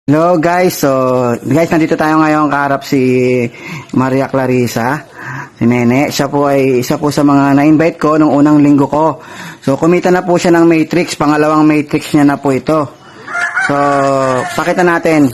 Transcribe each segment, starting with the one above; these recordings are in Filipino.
Hello guys, nandito tayo ngayon kaharap si Maria Clarissa, si Nene. Siya po ay isa po sa mga na-invite ko nung unang linggo ko. So kumita na po siya ng matrix, pangalawang matrix niya na po ito. So pakita natin.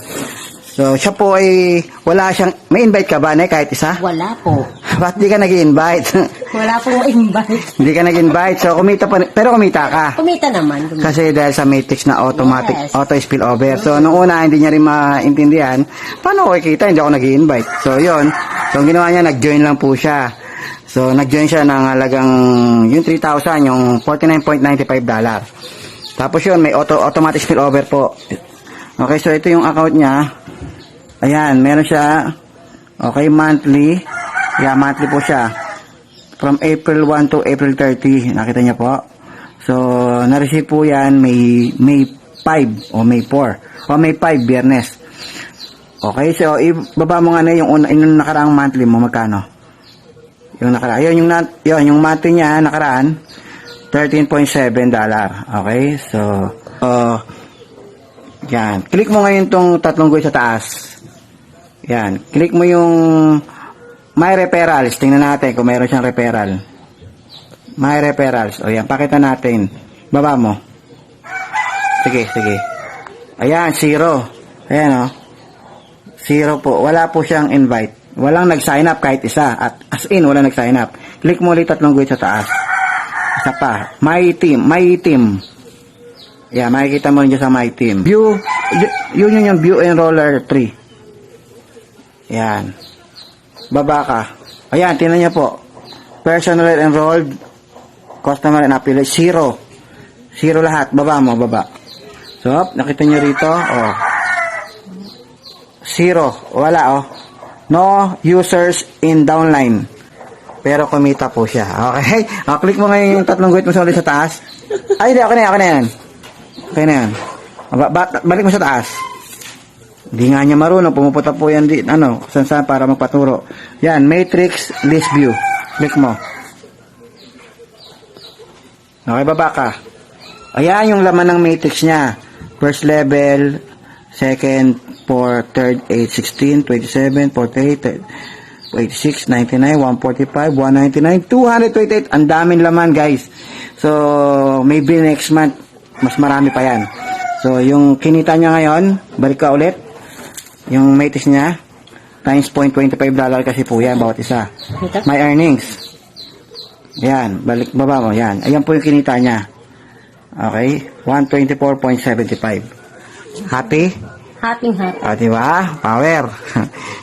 So siya po ay wala siyang, may invite ka ba kahit isa? Wala po. Ba't di ka nag-invite? Wala pong invite. Hindi ka nag-invite, so kumita pa, pero kumita ka. Kumita naman. Kasi dahil sa matrix na automatic, Yes. auto spill over. So, nung una, hindi niya rin maintindihan, paano ko kikita? Hindi ako nag-i-invite. So, yun. So, ang ginawa niya, nag-join lang po siya. So, nag-join siya ng halagang, yung 3,000, yung $49.95. Tapos yun, may automatic spill over po. Okay, so ito yung account niya. Ayan, meron siya, okay, monthly. Yeah, monthly po siya. From April 1 to April 30. Nakita niya po. So, na-receive po yan May 5 o May 4 o May 5, Biyernes. Okay, so ibaba mo nga na yung nakaraang monthly mo, magkano? Yung nakaraan. Yung monthly niya nakaraan, $13.7. Okay, so yan. Click mo ngayon tong tatlong guhit sa taas. Yan. Click mo yung My Referrals. Tingnan natin kung mayroon siyang referral. My Referrals. O yan, pakita natin. Baba mo. Sige. Ayan, 0. Ayan o. 0 po. Wala po siyang invite. Walang nag-sign up kahit isa. At as in, walang nag-sign up. Click mo ulit tatlong guhit sa taas. Isa pa. My Team. Ayan, makikita mo rin dyan sa My Team. View. Yun yung View Enroller 3. Ayan. Baba ka. Ayan, tingnan niyo po. Personal enrolled, customer and affiliate, 0. 0 lahat. Baba mo, baba. So, nakita niyo rito, 0. Wala, No users in downline. Pero kumita po siya. Okay? Click mo ngayon yung tatlong guhit mo sa ulit sa taas. Ay, hindi. Okay na yan. Okay na yan. Balik mo sa taas. Hindi nga niya marunong, pumupunta po yan saan para magpaturo. Yan, matrix list view. Click mo. Okay, baba ka. Ayan yung laman ng matrix niya. First level, second, 4, third, 8, 16, 27, 48, 86, 99, 145, 199, 228. Ang daming laman, guys. So, maybe next month, mas marami pa yan. So, yung kinita niya ngayon, balik ka ulit. Yung matrix niya, times $0.25 kasi po yan, bawat isa. My earnings. Yan, baba mo, yan. Ayan po yung kinita niya. Okay, 124.75. Happy? Happy. Diba? Power.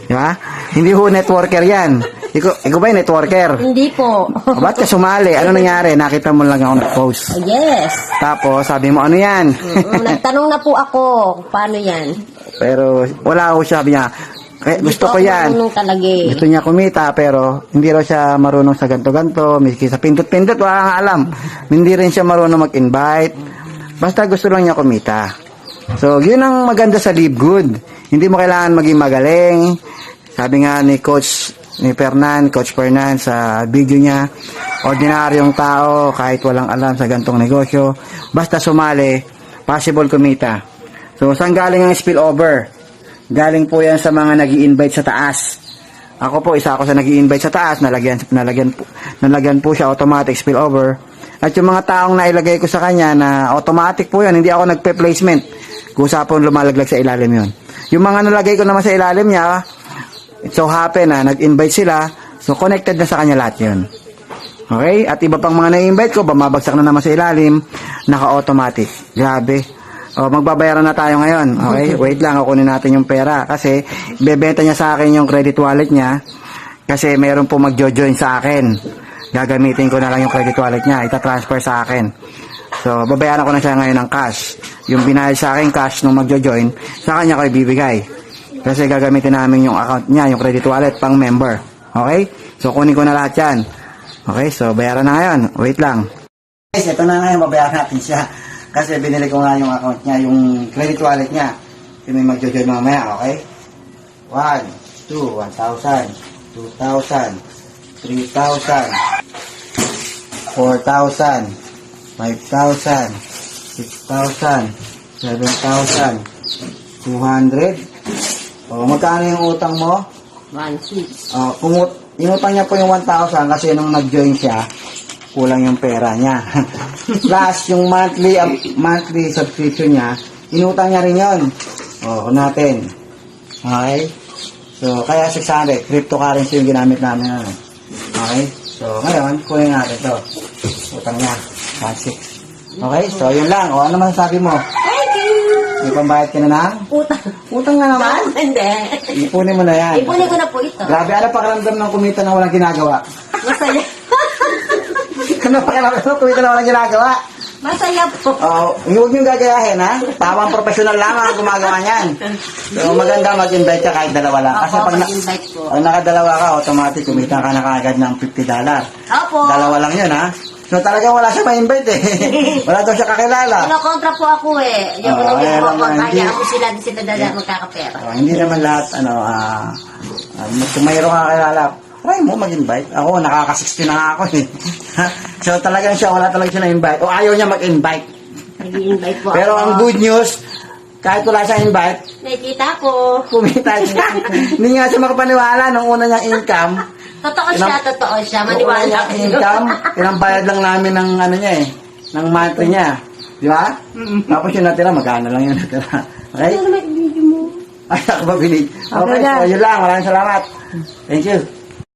Diba? Hindi ho networker yan. Ikaw ba yung networker? Hindi po. Ba't ka sumali? Ano nangyari? Nakita mo lang ako nag-post. Yes. Tapos, sabi mo, ano yan? Nagtanong na po ako, paano yan? Pero wala ako, sabi niya, gusto ko yan. Gusto niya kumita, pero hindi raw siya marunong sa ganto-ganto, miski sa pindot-pindot, wala nga alam. Hindi rin siya marunong mag-invite. Basta gusto lang niya kumita. So, yun ang maganda sa Live Good. Hindi mo kailangan maging magaling. Sabi nga ni Coach Fernan sa video niya, ordinaryong tao, kahit walang alam sa gantong negosyo, basta sumali, possible kumita. So, saan galing ang spillover? Galing po yan sa mga nag-i-invite sa taas. Ako po, isa ako sa nag-i-invite sa taas, nalagyan po siya automatic spillover. At yung mga taong nailagay ko sa kanya na automatic po yan, hindi ako nagpe-placement. Kusapon lumalaglag sa ilalim yun. Yung mga nalagay ko naman sa ilalim niya, it so happen na nag-invite sila, so connected na sa kanya lahat yun. Okay? At iba pang mga na-invite ko, bumabagsak na naman sa ilalim, naka-automatic. Grabe. Magbabayaran na tayo ngayon. Okay? Wait lang, kukunin natin yung pera. Kasi, bebenta niya sa akin yung credit wallet niya. Kasi, meron po magjo-join sa akin. Gagamitin ko na lang yung credit wallet niya. Ita-transfer sa akin. So, babayaran ko na siya ngayon ng cash. Yung binayad sa akin cash nung magjo-join, sa kanya ko ibibigay. Kasi, gagamitin namin yung account niya, yung credit wallet, pang member. Okay? So, kunin ko na lahat yan. Okay? So, bayaran na ngayon. Wait lang. Guys, ito na ngayon. Babayaran natin siya. Kasi binili ko nga yung account niya, yung credit wallet niya. Yung may magjo-join mamaya, okay? 1, 2, 1,000, 2,000, 3,000, 4,000, 5,000, 6,000, 7,000, 200. O, magkano yung utang mo? 1,600. Inutang niya po yung 1,000 kasi nung nag-join siya, kulang yung pera niya. Plus, yung monthly subscription niya, inutang niya rin yun. O, natin. Okay? So, kaya 600. Cryptocurrency yung ginamit namin. Ano? Okay? So, ngayon, kunin natin to. Utang niya. 1,600. Okay? So, yun lang. O, ano masasabi mo? Thank you! May pambayad ka na ng? Utang. Utang na naman. Hindi. Ipunin mo na yan. Ipunin ko na po ito. Grabe, ano pakiramdam ng kumita na walang ginagawa? Masaya. Ano pakiramdam ng kumita na walang ginagawa? Masaya po. Huwag niyong gagayahin, ha? Tamang professional lang ang gumagawa niyan. So, maganda mag-invite ka kahit dalawa lang. Kasi Opo, pag, mag-invite po. pag nakadalawa ka, automatic kumita ka na kaagad ng $50. Opo. Dalawa lang yun, ha? So, talagang wala siya ma-invite, eh. Wala daw siya kakilala. Kinokontra po ako eh. Yung Oo, hindi ayan po ako. naman, hindi. Kaya ako sila dala magkakapera. Hindi naman lahat, kung mayroon ka kakilala, try mo mag-invite. Ako, nakaka-60 na nga ako, eh. So, talagang siya, wala talaga siya na-invite. O ayaw niya mag-invite. Nag-i-invite po Pero ako. ang good news, kahit wala siyang invite, Nakikita ko. kumita siya. Hindi nga siya makapaniwala nung una niyang income. Totoo siya. Nung una Maniwala niyang ko. income, pinambayad lang namin ng ano niya eh, ng monthly niya. Di ba? Tapos yung natira, magkano lang yung natira. Okay? Ano naman yung video mo? Ay, ako ba binig? Okay, Okay na. so yun lang. Maraming salamat. Thank you.